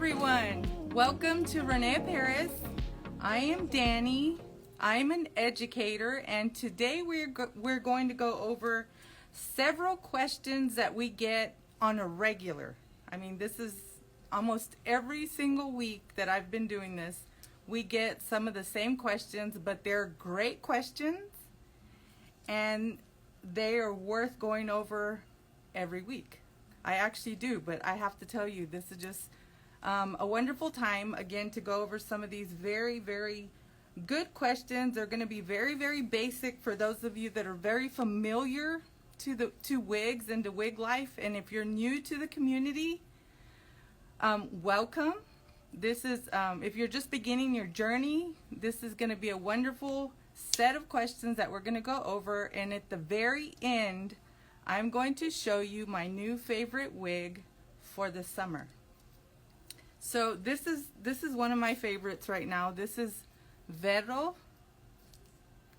everyone, welcome to René Paris. I am Danny. I'm an educator, and today we're going to go over several questions that we get on a regular. I mean, this is almost every single week that I've been doing this. We get some of the same questions, but they're great questions and they are worth going over every week. I actually do, but I have to tell you, this is just a wonderful time again to go over some of these very, very good questions. They're going to be very, very basic for those of you that are very familiar to wigs and to wig life. And if you're new to the community, welcome. This is if you're just beginning your journey, this is going to be a wonderful set of questions that we're going to go over. And at the very end, I'm going to show you my new favorite wig for the summer. So this is one of my favorites right now. This is Vero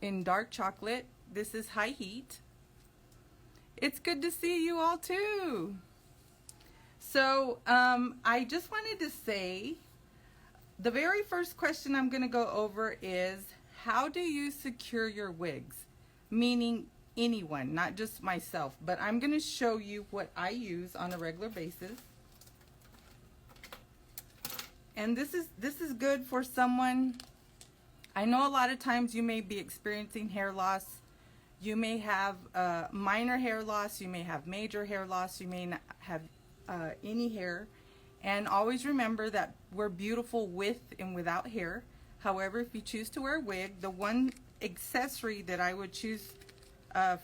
in dark chocolate. This is High Heat. It's good to see you all too. So I just wanted to say, the very first question I'm going to go over is, how do you secure your wigs? Meaning anyone, not just myself, but I'm going to show you what I use on a regular basis. And this is good for someone. I know a lot of times you may be experiencing hair loss. You may have minor hair loss, you may have major hair loss, you may not have any hair. And always remember that we're beautiful with and without hair. However, if you choose to wear a wig, the one accessory that I would choose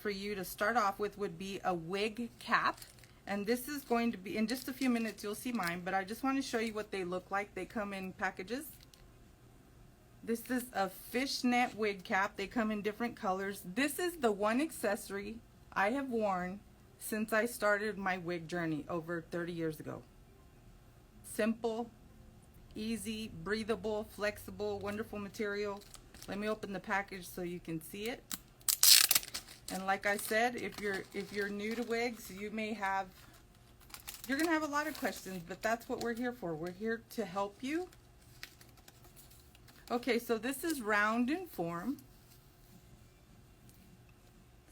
for you to start off with would be a wig cap. And this is going to be, in just a few minutes you'll see mine, but I just want to show you what they look like. They come in packages. This is a fishnet wig cap. They come in different colors. This is the one accessory I have worn since I started my wig journey over 30 years ago. Simple, easy, breathable, flexible, wonderful material. Let me open the package so you can see it. And like I said, if you're new to wigs, you're gonna have a lot of questions, but that's what we're here for. We're here to help you. Okay, so this is round in form.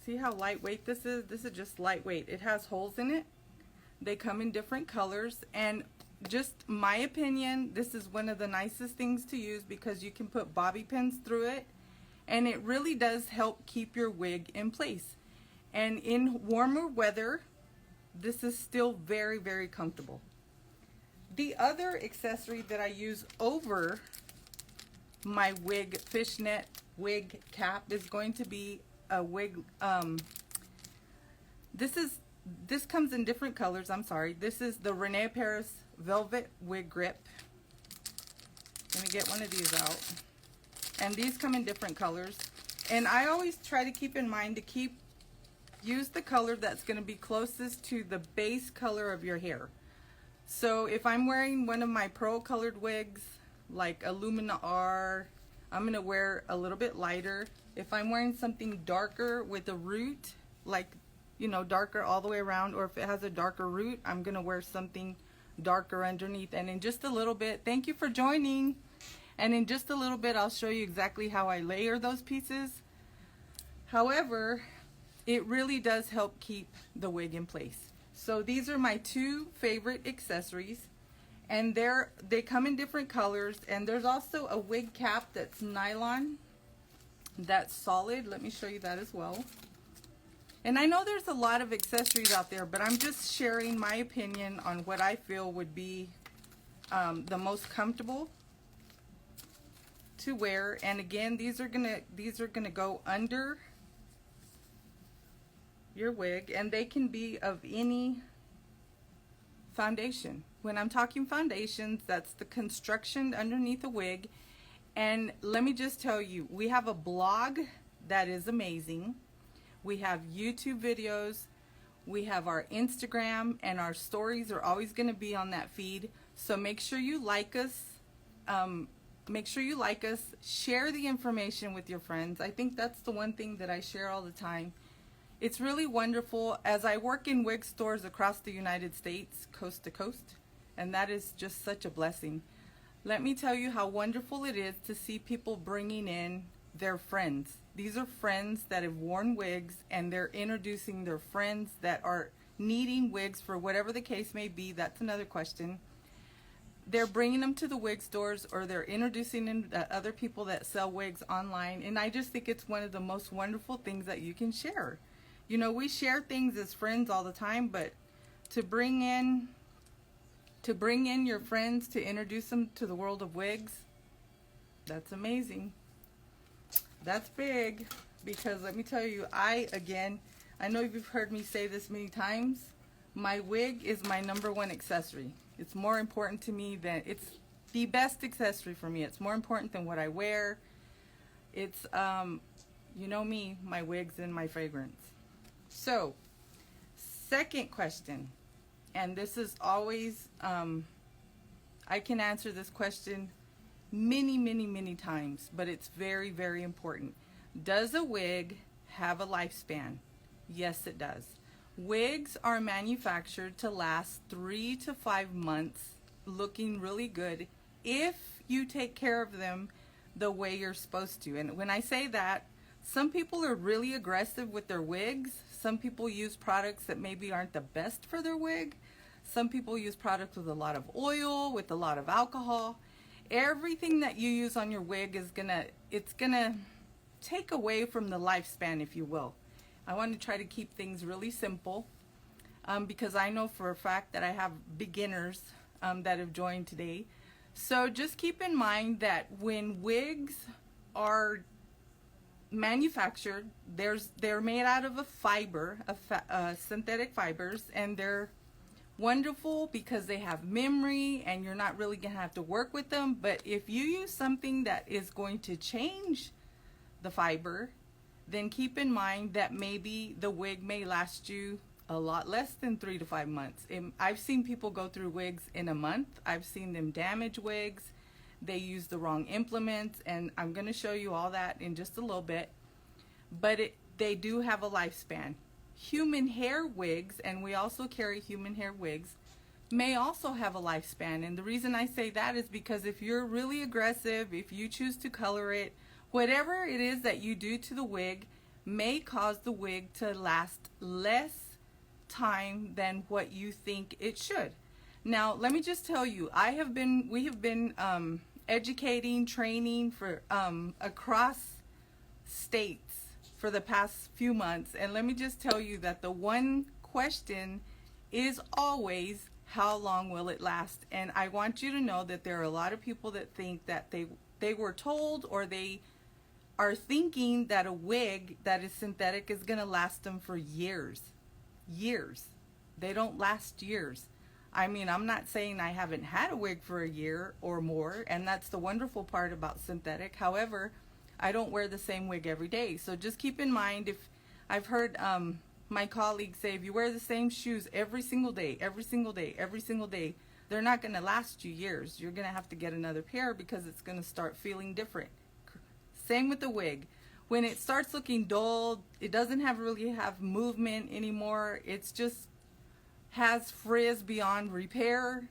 See how lightweight this is? This is just lightweight. It has holes in it. They come in different colors, and just my opinion, this is one of the nicest things to use because you can put bobby pins through it, and it really does help keep your wig in place. And in warmer weather, this is still very, very comfortable. The other accessory that I use over my wig, fishnet wig cap, is going to be a wig. This comes in different colors. I'm sorry. This is the René Paris Velvet Wig Grip. Let me get one of these out. And these come in different colors. And I always try to keep in mind to use the color that's going to be closest to the base color of your hair. So if I'm wearing one of my pearl colored wigs, like a Lumina R, I'm going to wear a little bit lighter. If I'm wearing something darker with a root, like, you know, darker all the way around, or if it has a darker root, I'm going to wear something darker underneath. And in just a little bit, thank you for joining. And in just a little bit, I'll show you exactly how I layer those pieces. However, it really does help keep the wig in place. So these are my two favorite accessories, and they come in different colors. And there's also a wig cap that's nylon, that's solid. Let me show you that as well. And I know there's a lot of accessories out there, but I'm just sharing my opinion on what I feel would be the most comfortable to wear. And again, these are gonna go under your wig, and they can be of any foundation. When I'm talking foundations, that's the construction underneath a wig. And let me just tell you, we have a blog that is amazing. We have YouTube videos, we have our Instagram, and our stories are always going to be on that feed. So make sure you like us. Share the information with your friends. I think that's the one thing that I share all the time. It's really wonderful. As I work in wig stores across the United States, coast to coast, and that is just such a blessing. Let me tell you how wonderful it is to see people bringing in their friends. These are friends that have worn wigs, and they're introducing their friends that are needing wigs for whatever the case may be. That's another question. They're bringing them to the wig stores, or they're introducing them to other people that sell wigs online. And I just think it's one of the most wonderful things that you can share. You know, we share things as friends all the time, but to bring in your friends, to introduce them to the world of wigs, that's amazing. That's big, because let me tell you, I know you've heard me say this many times, my wig is my #1 accessory. It's more important to me than, it's the best accessory for me. It's more important than what I wear. It's, you know me, my wigs and my fragrance. So, second question, and this is always, I can answer this question many times, but it's very, very important. Does a wig have a lifespan? Yes, it does. Wigs are manufactured to last 3 to 5 months, looking really good, if you take care of them the way you're supposed to. And when I say that, some people are really aggressive with their wigs. Some people use products that maybe aren't the best for their wig. Some people use products with a lot of oil, with a lot of alcohol. Everything that you use on your wig is it's gonna take away from the lifespan, if you will. I want to try to keep things really simple, because I know for a fact that I have beginners that have joined today. So just keep in mind that when wigs are manufactured, they're made out of a fiber, synthetic fibers, and they're wonderful because they have memory, and you're not really gonna have to work with them. But if you use something that is going to change the fiber, then keep in mind that maybe the wig may last you a lot less than 3 to 5 months. I've seen people go through wigs in a month. I've seen them damage wigs. They use the wrong implements, and I'm going to show you all that in just a little bit. But they do have a lifespan. Human hair wigs, and we also carry human hair wigs, may also have a lifespan. And the reason I say that is because if you're really aggressive, if you choose to color it, whatever it is that you do to the wig may cause the wig to last less time than what you think it should. Now, let me just tell you, we have been educating, training for across states for the past few months, and let me just tell you that the one question is always, how long will it last? And I want you to know that there are a lot of people that think that they were told, or they are thinking that a wig that is synthetic is going to last them for years. They don't last years. I mean, I'm not saying I haven't had a wig for a year or more, and that's the wonderful part about synthetic. However, I don't wear the same wig every day. So just keep in mind, if I've heard my colleagues say, if you wear the same shoes every single day, they're not going to last you years. You're going to have to get another pair because it's going to start feeling different. Same with the wig. When it starts looking dull, it doesn't really have movement anymore, it's just has frizz beyond repair,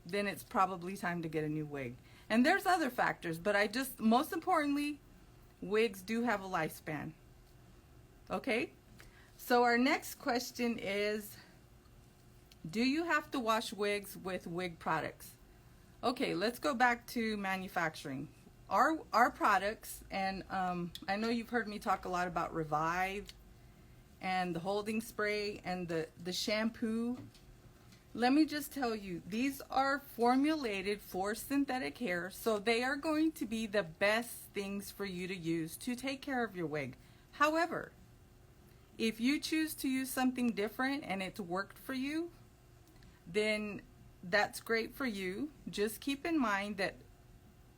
then it's probably time to get a new wig. And there's other factors, but most importantly, wigs do have a lifespan. Okay? So our next question is, do you have to wash wigs with wig products? Okay, let's go back to manufacturing. Our products, and I know you've heard me talk a lot about Revive and the holding spray and the shampoo. Let me just tell you, these are formulated for synthetic hair, so they are going to be the best things for you to use to take care of your wig. However, if you choose to use something different and it's worked for you, then that's great for you. Just keep in mind that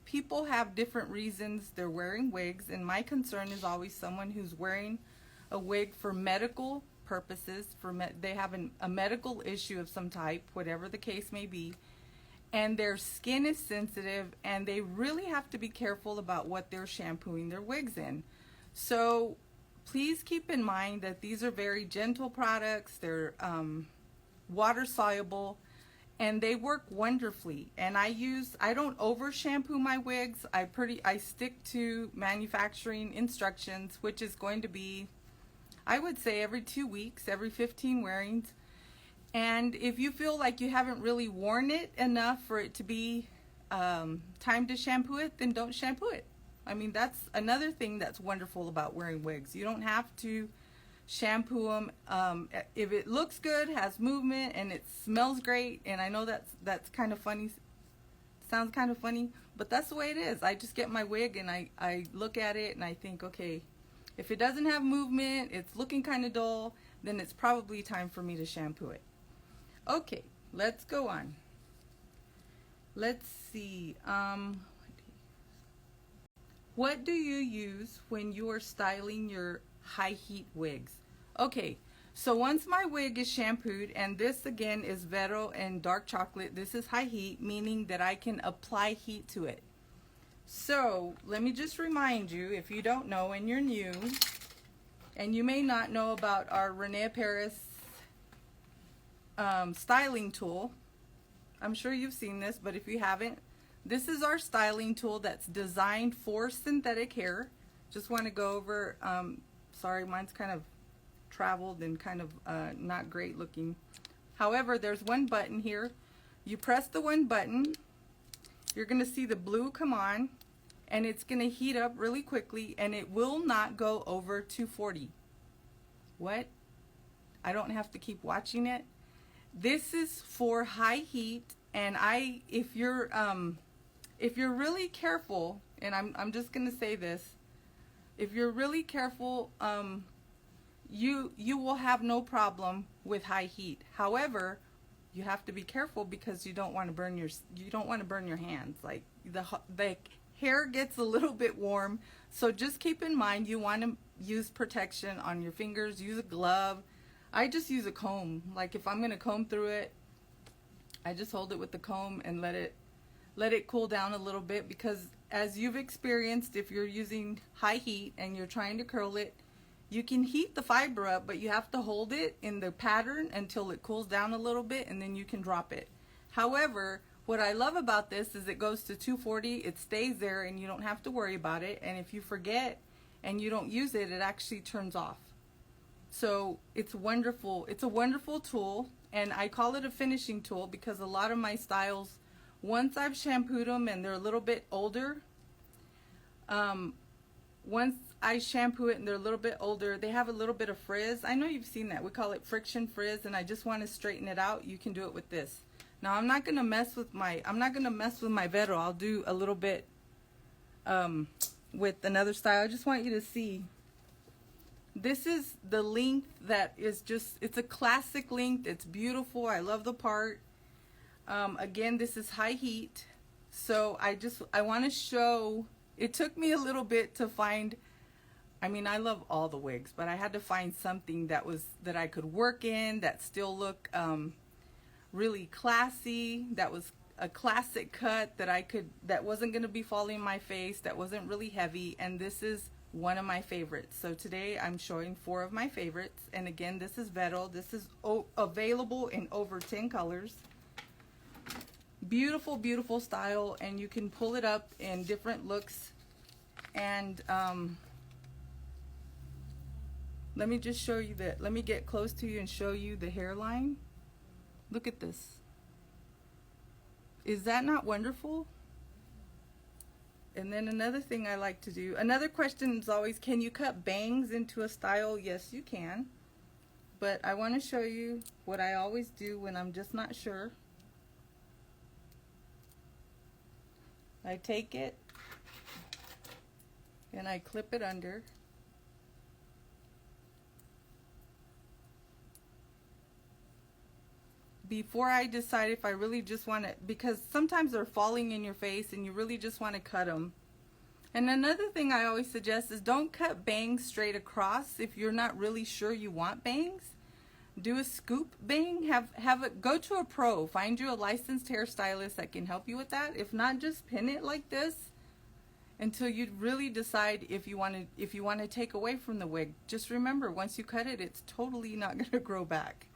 people have different reasons they're wearing wigs, and my concern is always someone who's wearing a wig for medical purposes, they have a medical issue of some type, whatever the case may be, and their skin is sensitive, and they really have to be careful about what they're shampooing their wigs in. So please keep in mind that these are very gentle products. They're water soluble, and they work wonderfully. And I don't over shampoo my wigs. I stick to manufacturing instructions, which is going to be, I would say, every 2 weeks, every 15 wearings. And if you feel like you haven't really worn it enough for it to be time to shampoo it, then don't shampoo it. I mean, that's another thing that's wonderful about wearing wigs. You don't have to shampoo them. If it looks good, has movement, and it smells great, and I know that's kind of funny, sounds kind of funny, but that's the way it is. I just get my wig and I look at it and I think, okay, if it doesn't have movement, it's looking kind of dull, then it's probably time for me to shampoo it. Okay, let's go on. Let's see. What do you use when you are styling your high heat wigs? Okay, so once my wig is shampooed, and this again is Vero and dark chocolate, this is high heat, meaning that I can apply heat to it. So let me just remind you, if you don't know and you're new, and you may not know about our René Paris styling tool. I'm sure you've seen this, but if you haven't, this is our styling tool that's designed for synthetic hair. Just want to go over, sorry, mine's kind of traveled and kind of not great looking. However, there's one button here. You press the one button, you're going to see the blue come on, and it's going to heat up really quickly, and it will not go over 240. What? I don't have to keep watching it. This is for high heat, and if you're really careful, and I'm just gonna say this, if you're really careful, you will have no problem with high heat. However, you have to be careful because you don't want to burn your hands. Like the hair gets a little bit warm, so just keep in mind you want to use protection on your fingers. Use a glove. I just use a comb. Like if I'm gonna comb through it, I just hold it with the comb and let it cool down a little bit, because as you've experienced, if you're using high heat and you're trying to curl it, you can heat the fiber up, but you have to hold it in the pattern until it cools down a little bit, and then you can drop it. However, what I love about this is it goes to 240, it stays there, and you don't have to worry about it. And if you forget and you don't use it, it actually turns off. So it's wonderful. It's a wonderful tool, and I call it a finishing tool because a lot of my styles, once I've shampooed them and they're a little bit older, once I shampoo it and they're a little bit older, they have a little bit of frizz. I know you've seen that. We call it friction frizz, and I just want to straighten it out. You can do it with this. Now I'm not gonna mess with my Vero. I'll do a little bit with another style. I just want you to see. This is the length that is just, it's a classic length. It's beautiful. I love the part. Again, this is high heat. So I want to show, it took me a little bit to find, I mean, I love all the wigs, but I had to find something that I could work in, that still look really classy, that was a classic cut, that wasn't going to be falling in my face, that wasn't really heavy, and this is one of my favorites. So today I'm showing 4 of my favorites, and again, this is Vero. This is available in over 10 colors. Beautiful, beautiful style, and you can pull it up in different looks. And let me just show you that. Let me get close to you and show you the hairline. Look at this. Is that not wonderful? And then another thing I like to do, another question is always, can you cut bangs into a style? Yes, you can. But I want to show you what I always do when I'm just not sure. I take it and I clip it under. Before I decide if I really just want to, because sometimes they're falling in your face and you really just want to cut them. And another thing I always suggest is don't cut bangs straight across if you're not really sure you want bangs. Do a scoop bang. Have it, go to a pro. Find you a licensed hairstylist that can help you with that. If not, just pin it like this until you really decide if you want to take away from the wig. Just remember, once you cut it, it's totally not going to grow back.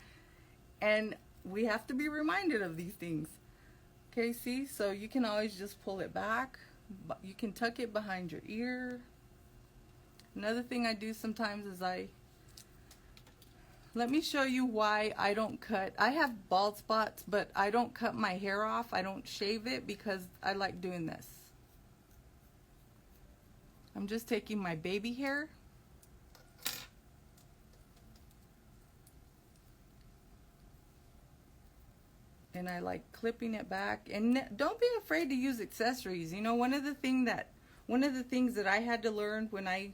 And we have to be reminded of these things. Okay, see? So you can always just pull it back. You can tuck it behind your ear. Another thing I do sometimes is let me show you why I don't cut. I have bald spots, but I don't cut my hair off. I don't shave it because I like doing this. I'm just taking my baby hair and I like clipping it back. And don't be afraid to use accessories. You know, one of the things that I had to learn when I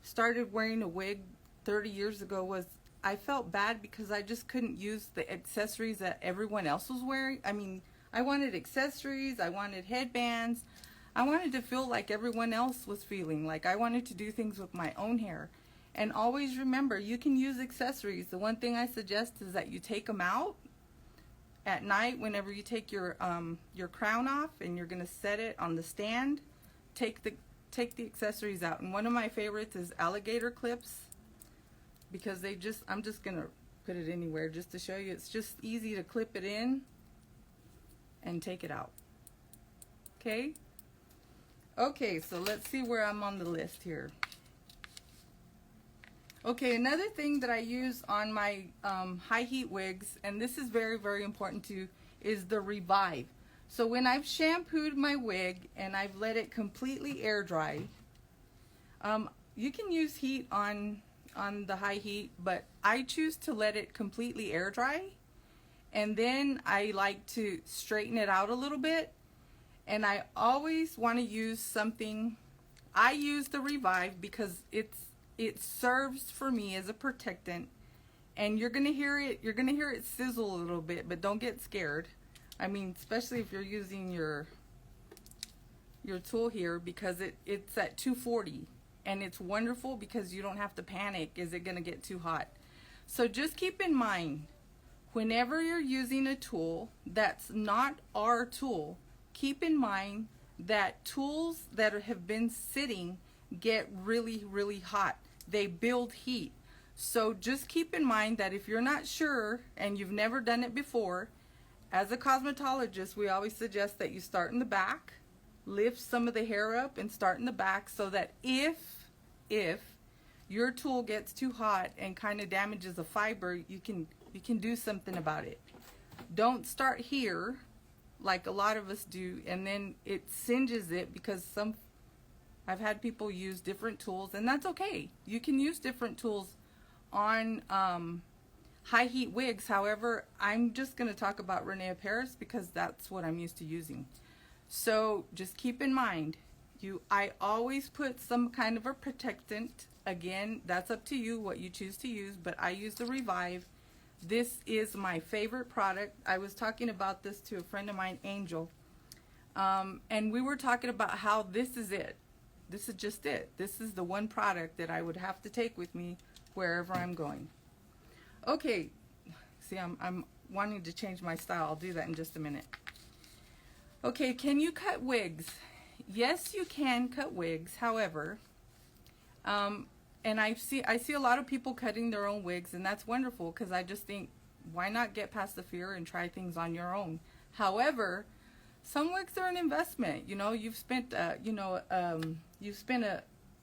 started wearing a wig 30 years ago was I felt bad because I just couldn't use the accessories that everyone else was wearing. I mean, I wanted accessories, I wanted headbands, I wanted to feel like everyone else was feeling. Like I wanted to do things with my own hair. And always remember, you can use accessories. The one thing I suggest is that you take them out at night whenever you take your crown off and you're going to set it on the stand. Take the accessories out. And one of my favorites is alligator clips, because I'm just going to put it anywhere just to show you. It's just easy to clip it in and take it out. Okay? Okay, so let's see where I'm on the list here. Okay, another thing that I use on my high heat wigs, and this is very, very important too, is the Revive. So when I've shampooed my wig and I've let it completely air dry, you can use heat on the high heat, but I choose to let it completely air dry, and then I like to straighten it out a little bit. And I always want to use something. I use the Revive because it serves for me as a protectant, and you're gonna hear it sizzle a little bit, but don't get scared. I mean, especially if you're using your tool here, because it's at 240. And it's wonderful because you don't have to panic, is it going to get too hot? So just keep in mind, whenever you're using a tool that's not our tool, keep in mind that tools that have been sitting get really, really hot. They build heat. So just keep in mind that if you're not sure and you've never done it before, as a cosmetologist, we always suggest that you start in the back, lift some of the hair up and start in the back, so that if your tool gets too hot and kind of damages a fiber, you can do something about it. Don't start here like a lot of us do, and then it singes it, because I've had people use different tools, and that's okay. You can use different tools on high heat wigs. However, I'm just going to talk about René Paris because that's what I'm used to using. So just keep in mind, I always put some kind of a protectant. Again, that's up to you what you choose to use, but I use the Revive. This is my favorite product. I was talking about this to a friend of mine, Angel, and we were talking about how this is it. This is just it. This is the one product that I would have to take with me wherever I'm going. Okay, see, I'm wanting to change my style. I'll do that in just a minute. Okay, can you cut wigs? Yes, you can cut wigs. However, and I see a lot of people cutting their own wigs, and that's wonderful, because I just think, why not get past the fear and try things on your own? However, some wigs are an investment. You know, you've spent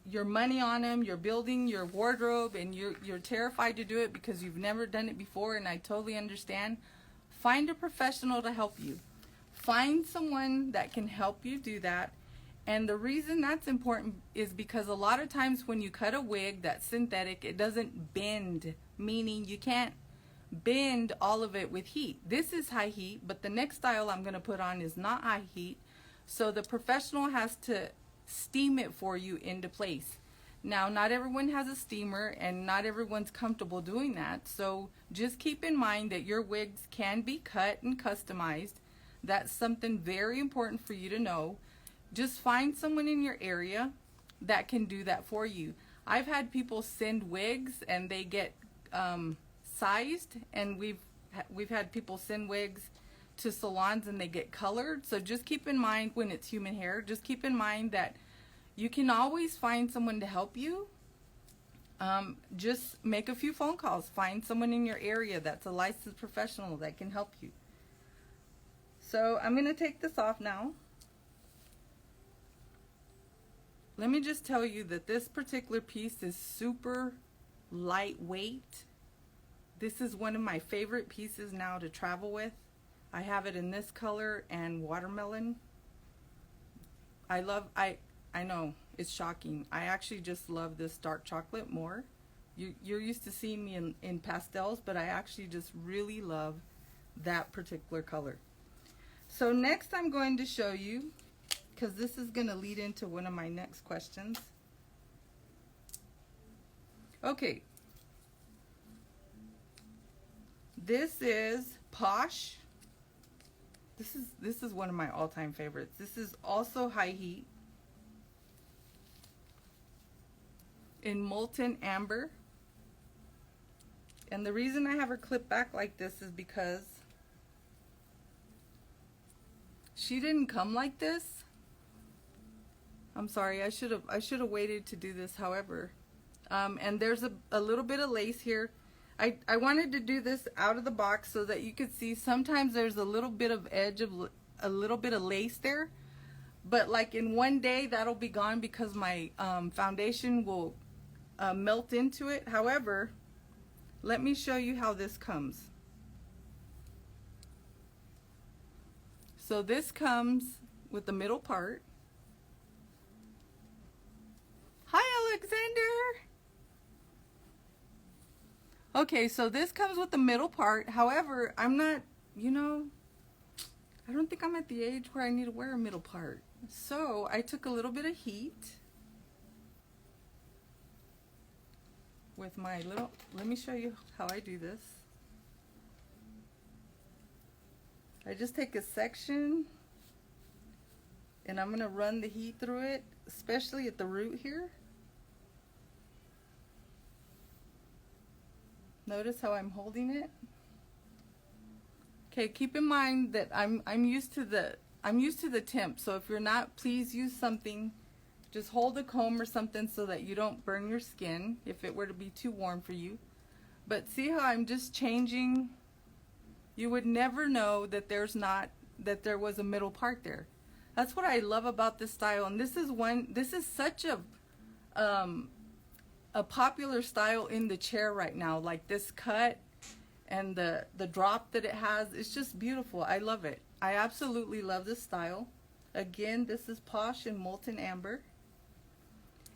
your money on them. You're building your wardrobe, and you're terrified to do it because you've never done it before, and I totally understand. Find a professional to help you. Find someone that can help you do that. And the reason that's important is because a lot of times when you cut a wig that's synthetic, it doesn't bend, meaning you can't bend all of it with heat. This is high heat, but the next style I'm going to put on is not high heat. So the professional has to steam it for you into place. Now, not everyone has a steamer, and not everyone's comfortable doing that. So just keep in mind that your wigs can be cut and customized. That's something very important for you to know. Just find someone in your area that can do that for you. I've had people send wigs and they get sized, and we've had people send wigs to salons and they get colored. So just keep in mind, when it's human hair, just keep in mind that you can always find someone to help you. just make a few phone calls. Find someone in your area that's a licensed professional that can help you. So I'm going to take this off now. Let me just tell you that this particular piece is super lightweight. This is one of my favorite pieces now to travel with. I have it in this color and watermelon. I know it's shocking. I actually just love this dark chocolate more. You're used to seeing me in pastels, but I actually just really love that particular color. So next I'm going to show you, because this is going to lead into one of my next questions. Okay. This is Posh. This is one of my all-time favorites. This is also high heat in molten amber. And the reason I have her clipped back like this is because she didn't come like this. I'm sorry, I should have waited to do this, however. And there's a little bit of lace here. I wanted to do this out of the box so that you could see sometimes there's a little bit of edge of a little bit of lace there, but like in one day that'll be gone because my foundation will melt into it. However, let me show you how this comes. So this comes with the middle part. Hi, Alexander. Okay, so this comes with the middle part. However, I'm not, I don't think I'm at the age where I need to wear a middle part. So I took a little bit of heat with my little, let me show you how I do this. I just take a section and I'm going to run the heat through it, especially at the root here. Notice how I'm holding it. Okay, keep in mind that I'm used to the temp. So if you're not, please use something. Just hold a comb or something so that you don't burn your skin if it were to be too warm for you. But see how I'm just changing. You would never know that there was a middle part there. That's what I love about this style, and this is such a popular style in the chair right now, like this cut and the drop that it has. It's just beautiful. I love it. I absolutely love this style. Again, this is Posh in molten amber,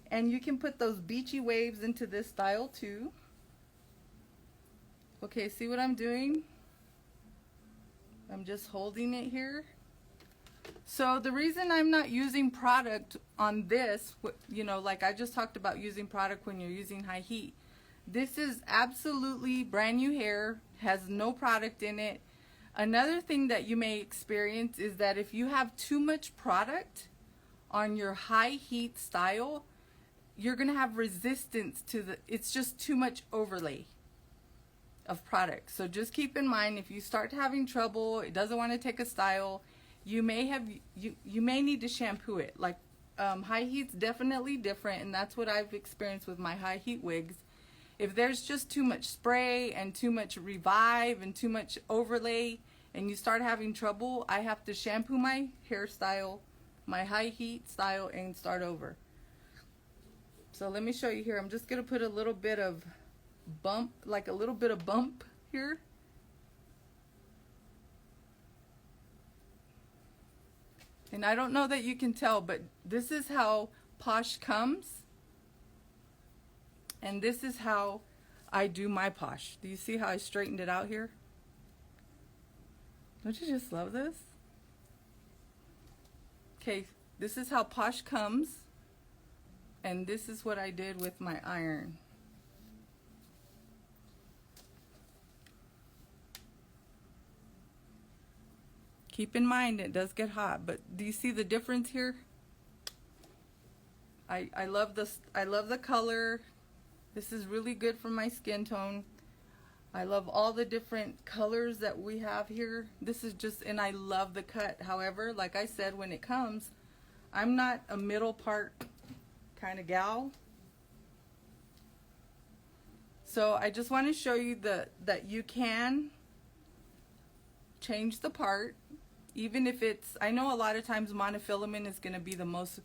and you can put those beachy waves into this style too. Okay, see what I'm doing? I'm just holding it here. So the reason I'm not using product on this, like I just talked about using product when you're using high heat. This is absolutely brand new hair, has no product in it. Another thing that you may experience is that if you have too much product on your high heat style, you're gonna have resistance to it's just too much overlay of product. So just keep in mind, if you start having trouble, it doesn't want to take a style, you may need to shampoo it. Like high heat's definitely different, and that's what I've experienced with my high heat wigs. If there's just too much spray and too much revive and too much overlay and you start having trouble, I have to shampoo my hairstyle, my high heat style, and start over. So let me show you here. I'm just gonna put a little bit of bump, like a little bit of bump here. And I don't know that you can tell, but this is how Posh comes. And this is how I do my Posh. Do you see how I straightened it out here? Don't you just love this? Okay, this is how Posh comes. And this is what I did with my iron. Keep in mind it does get hot, but do you see the difference here? I love this. I love the color. This is really good for my skin tone. I love all the different colors that we have here. This is just, and I love the cut. However, like I said, when it comes, I'm not a middle part kind of gal. So I just want to show you that you can change the part, even if it's, I know a lot of times monofilament is going to be the most,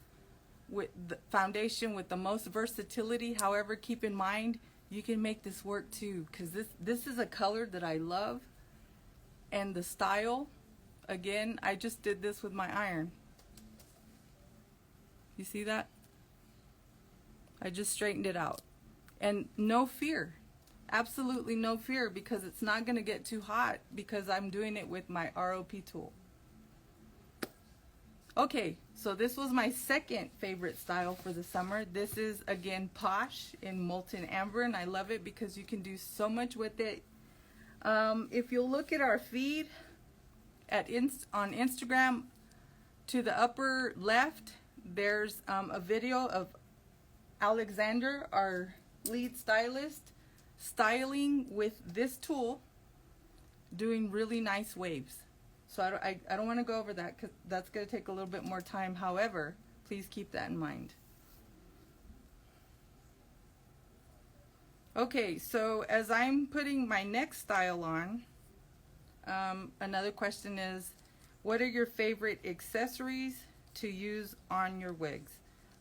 with the foundation with the most versatility. However, keep in mind you can make this work too, because this is a color that I love, and the style, again, I just did this with my iron. You see that? I just straightened it out, and no fear, absolutely no fear, because it's not going to get too hot because I'm doing it with my ROP tool. Okay, so this was my second favorite style for the summer. This is, again, Posh in Molten Amber, and I love it because you can do so much with it. If you'll look at our feed on Instagram, to the upper left, there's a video of Alexander, our lead stylist, styling with this tool, doing really nice waves. So I don't want to go over that because that's going to take a little bit more time. However, please keep that in mind. Okay, so as I'm putting my next style on, another question is, what are your favorite accessories to use on your wigs?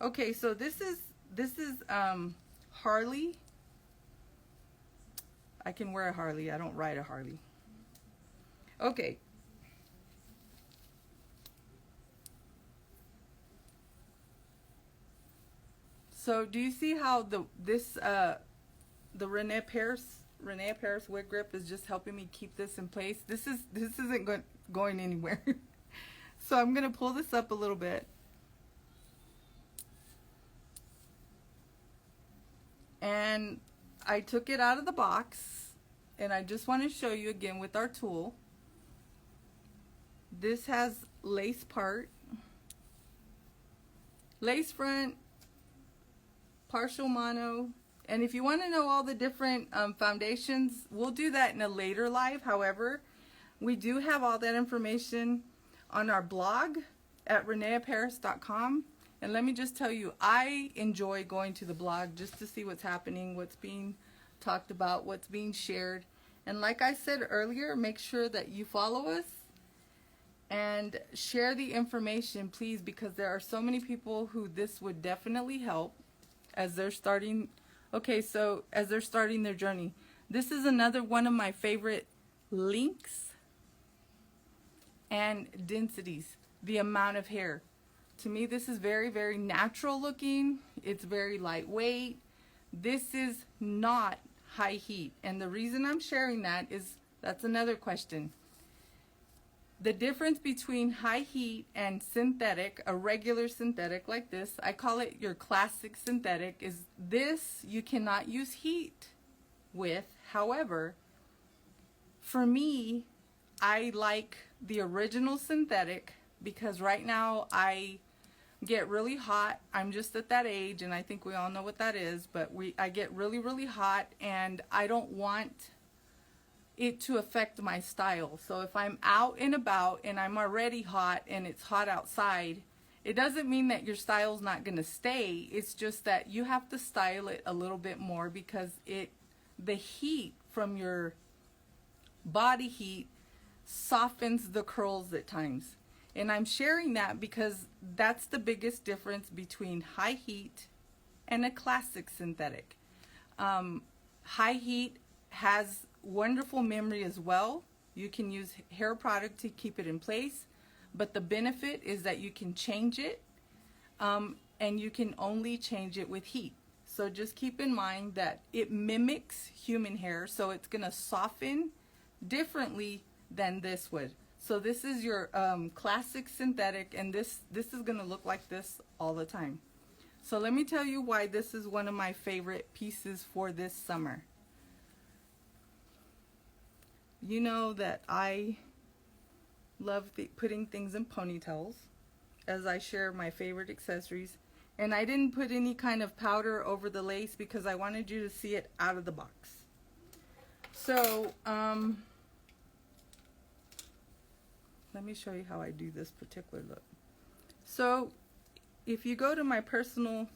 Okay, so this is Harley. I can wear a Harley. I don't ride a Harley. Okay. So do you see how the René Paris wig grip is just helping me keep this in place? This isn't going anywhere. So I'm gonna pull this up a little bit, and I took it out of the box, and I just want to show you again with our tool. This has lace part, lace front, partial mono, and if you want to know all the different foundations, we'll do that in a later live. However, we do have all that information on our blog at reneaparis.com. And let me just tell you, I enjoy going to the blog just to see what's happening, what's being talked about, what's being shared. And like I said earlier, make sure that you follow us and share the information, please, because there are so many people who this would definitely help as they're starting. Okay, so as they're starting their journey, this is another one of my favorite links and densities, the amount of hair. To me, this is very, very natural looking. It's very lightweight. This is not high heat, and the reason I'm sharing that is, that's another question. The difference between high heat and synthetic, a regular synthetic like this, I call it your classic synthetic, is this you cannot use heat with. However, for me, I like the original synthetic because right now I get really hot. I'm just at that age, and I think we all know what that is, but I get really, really hot, and I don't want it to affect my style. So if I'm out and about and I'm already hot and it's hot outside, it doesn't mean that your style's not going to stay. It's just that you have to style it a little bit more because the heat from your body heat softens the curls at times. And I'm sharing that because that's the biggest difference between high heat and a classic synthetic. High heat has wonderful memory as well. You can use hair product to keep it in place, but the benefit is that you can change it, and you can only change it with heat. So just keep in mind that it mimics human hair, so it's going to soften differently than this would. So this is your classic synthetic, and this is going to look like this all the time. So let me tell you why this is one of my favorite pieces for this summer. You know that I love putting things in ponytails, as I share my favorite accessories. And I didn't put any kind of powder over the lace because I wanted you to see it out of the box. So, let me show you how I do this particular look. So, if you go to my personal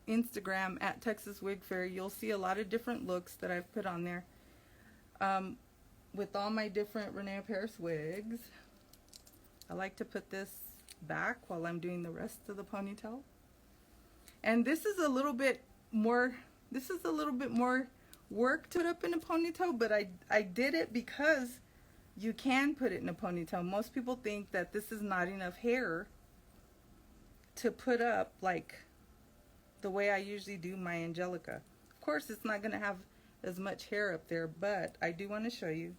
Instagram at Texas Wig Fair, you'll see a lot of different looks that I've put on there with all my different René Paris wigs. I like to put this back while I'm doing the rest of the ponytail. And this is a little bit more work to put up in a ponytail, but I did it because you can put it in a ponytail. Most people think that this is not enough hair to put up like the way I usually do my Angelica. Of course, it's not going to have as much hair up there, but I do want to show you.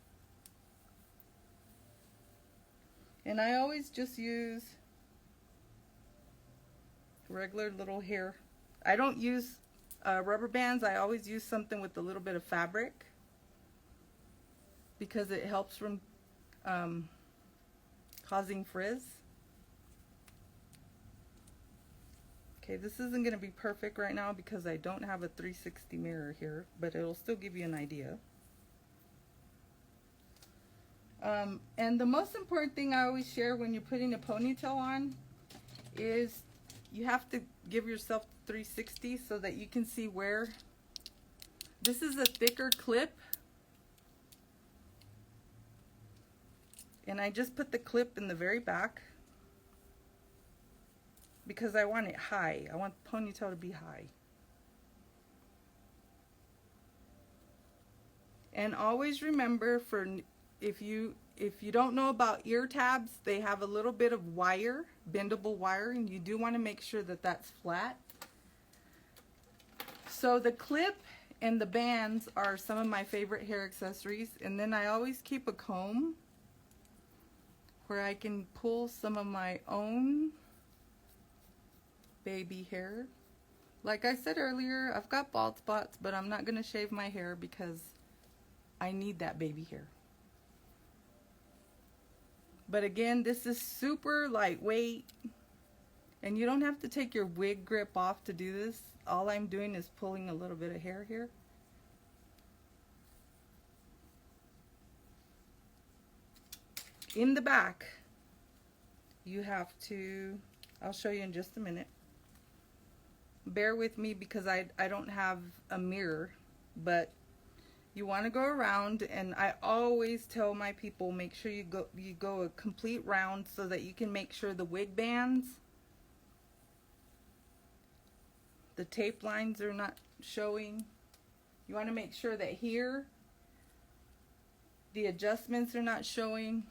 And I always just use regular little hair. I don't use rubber bands. I always use something with a little bit of fabric because it helps from causing frizz. Okay, this isn't going to be perfect right now because I don't have a 360 mirror here, but it'll still give you an idea. And the most important thing I always share when you're putting a ponytail on is you have to give yourself 360 so that you can see where. This is a thicker clip, and I just put the clip in the very back because I want it high. I want the ponytail to be high. And always remember, for if you don't know about ear tabs, they have a little bit of wire, bendable wire, and you do want to make sure that that's flat. So the clip and the bands are some of my favorite hair accessories. And then I always keep a comb where I can pull some of my own baby hair. Like I said earlier, I've got bald spots, but I'm not going to shave my hair because I need that baby hair. But again, this is super lightweight, and you don't have to take your wig grip off to do this. All I'm doing is pulling a little bit of hair here. In the back, you have to, I'll show you in just a minute. Bear with me because I don't have a mirror, but you want to go around, and I always tell my people, make sure you go a complete round so that you can make sure the wig bands, the tape lines are not showing. You want to make sure that here the adjustments are not showing,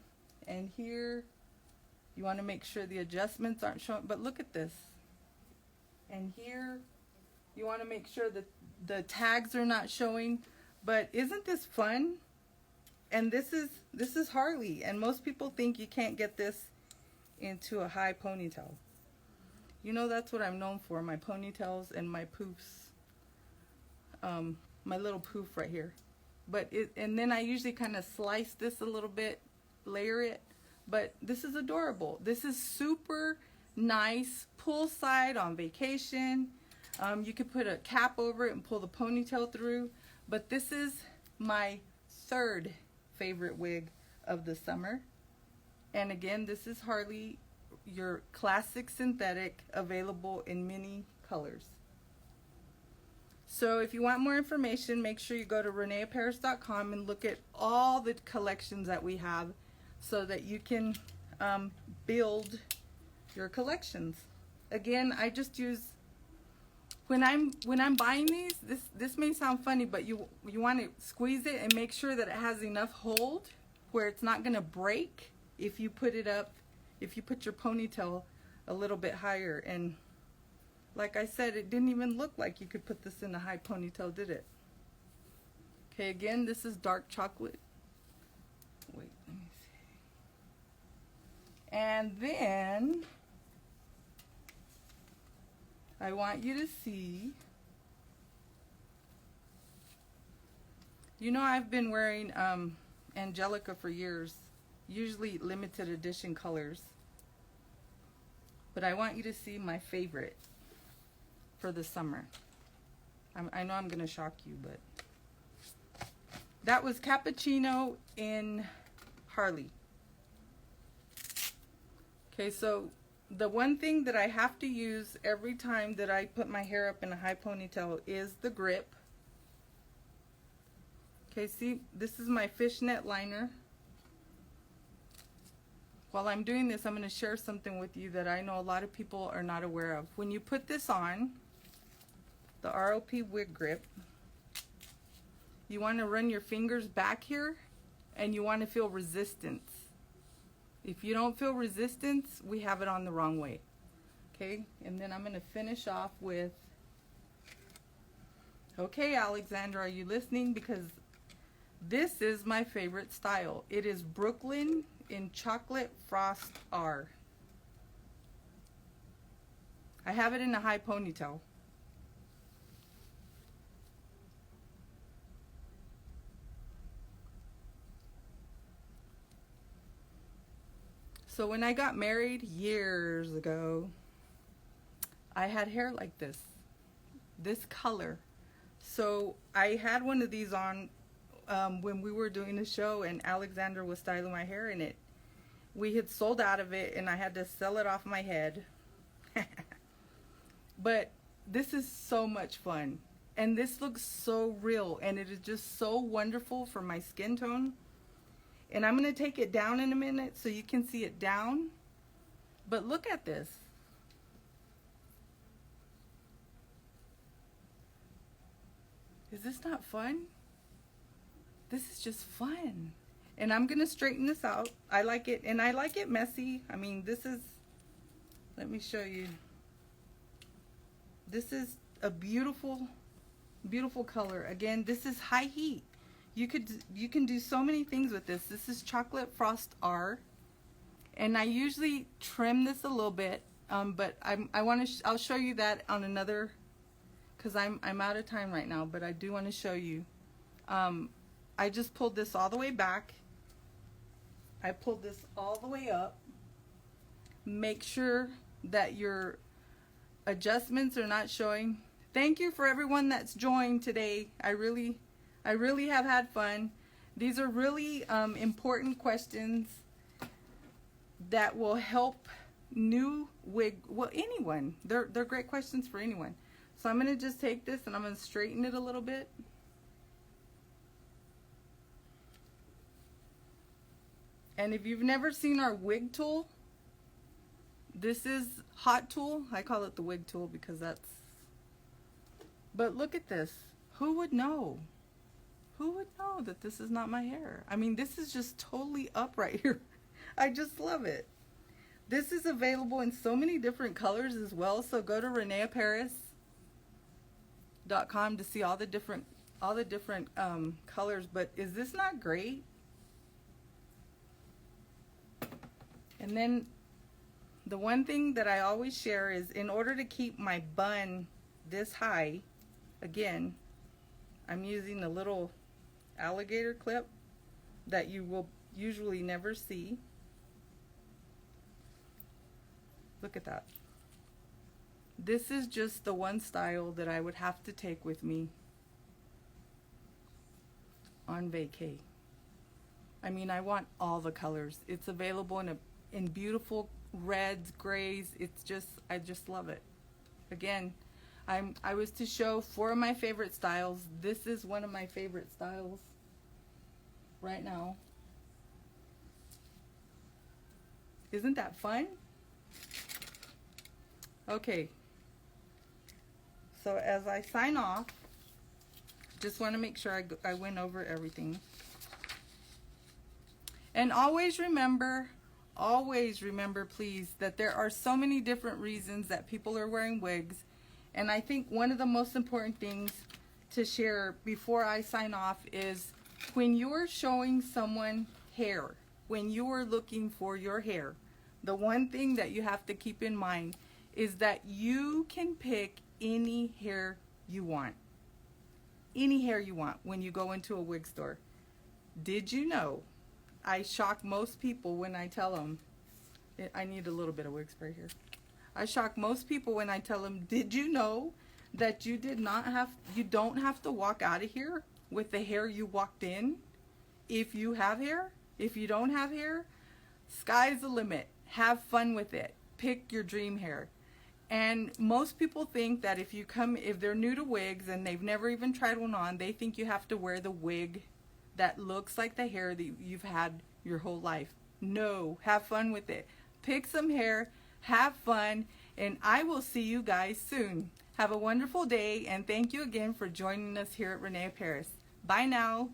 and here you want to make sure the adjustments aren't showing. But look at this. And here you want to make sure that the tags are not showing. But isn't this fun? And this is Harley, and most people think you can't get this into a high ponytail. You know, that's what I'm known for, my ponytails and my poofs. My little poof right here. But and then I usually kind of slice this a little bit, layer it. But this is adorable. This is super nice poolside on vacation. You could put a cap over it and pull the ponytail through. But this is my third favorite wig of the summer. And again, this is Harley, your classic synthetic, available in many colors. So if you want more information, make sure you go to reneparis.com and look at all the collections that we have so that you can build your collections. Again, I just use, when I'm buying these, this may sound funny, but you want to squeeze it and make sure that it has enough hold where it's not going to break if you put it up, if you put your ponytail a little bit higher. And like I said, it didn't even look like you could put this in a high ponytail, did it? Okay, again, this is dark chocolate. Wait, let me see. And then I want you to see, you know, I've been wearing Angelica for years, usually limited edition colors, but I want you to see my favorite for the summer. I know I'm gonna shock you, but that was Cappuccino in Harley. Okay, so the one thing that I have to use every time that I put my hair up in a high ponytail is the grip. Okay, see, this is my fishnet liner. While I'm doing this, I'm going to share something with you that I know a lot of people are not aware of. When you put this on, the ROP wig grip, you want to run your fingers back here and you want to feel resistance. If you don't feel resistance, we have it on the wrong way. Okay, and then I'm going to finish off with, okay, Alexander, are you listening? Because this is my favorite style. It is Brooklyn in Chocolate Frost R. I have it in a high ponytail. So when I got married years ago, I had hair like this color. So I had one of these on when we were doing the show, and Alexander was styling my hair in it. We had sold out of it and I had to sell it off my head. But this is so much fun, and this looks so real, and it is just so wonderful for my skin tone. And I'm going to take it down in a minute so you can see it down. But look at this. Is this not fun? This is just fun. And I'm going to straighten this out. I like it, and I like it messy. I mean, this is, let me show you. This is a beautiful, beautiful color. Again, this is high heat. You can do so many things with this. This is Chocolate Frost R, and I usually trim this a little bit, but I'll show you that on another, because I'm out of time right now. But I do want to show you. I just pulled this all the way back. I pulled this all the way up. Make sure that your adjustments are not showing. Thank you for everyone that's joined today. I really have had fun. These are really important questions that will help new wig, well, anyone. They're great questions for anyone. So I'm going to just take this and I'm going to straighten it a little bit. And if you've never seen our wig tool, this is Hot Tool. I call it the wig tool because that's, but look at this. Who would know? Who would know that this is not my hair? I mean, this is just totally up right here. I just love it. This is available in so many different colors as well. So go to reneaparis.com to see all the different colors. But is this not great? And then the one thing that I always share is, in order to keep my bun this high, again, I'm using a little alligator clip that you will usually never see. Look at that. This is just the one style that I would have to take with me on vacay. I mean, I want all the colors. It's available in beautiful reds, grays. It's just, I just love it. Again, I was to show 4 of my favorite styles. This is one of my favorite styles right now. Isn't that fun? Okay. So as I sign off, just want to make sure I went over everything. And always remember, please, that there are so many different reasons that people are wearing wigs. And I think one of the most important things to share before I sign off is, when you're showing someone hair, when you are looking for your hair, the one thing that you have to keep in mind is that you can pick any hair you want. Any hair you want when you go into a wig store. Did you know? I shock most people when I tell them, I need a little bit of wig spray here. I shock most people when I tell them, did you know that you don't have to walk out of here with the hair you walked in? If you have hair, if you don't have hair, sky's the limit. Have fun with it. pick your dream hair. And most people think that if they're new to wigs and they've never even tried one on, they think you have to wear the wig that looks like the hair that you've had your whole life. No, have fun with it. Pick some hair, have fun, and I will see you guys soon. Have a wonderful day, and thank you again for joining us here at René Paris. Bye now.